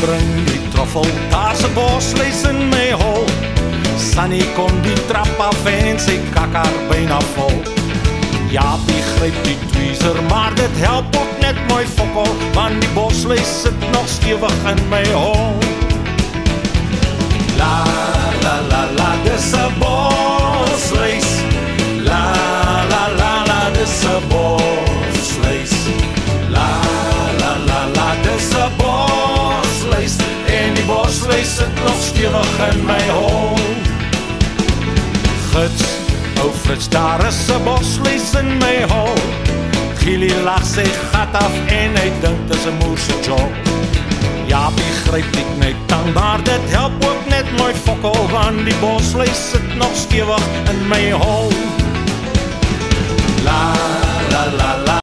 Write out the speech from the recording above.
bring die troffel, daar's 'n bosluis in my hol. Sunny kom die trap af en sy kakker byna vol. Jaapie gryp die tweezer, maar dit help ook net mooi fokol, want die bosluis sit nog stewig in my hol. La la la la, dis 'n bosluis. La la la la, dis 'n bosluis. La la la la, dis 'n bosluis. En die bosluis sit nog stewig in my hol. Gits, ou Frits, daar is 'n bosluis in my hol. Gielie lag sy gat af en hy dink dis 'n moerse job. Jaapie gryp die knyptang, maar dit help ook net mooi fokol, want die bosluis sit nog stewig in my hol. La la la la.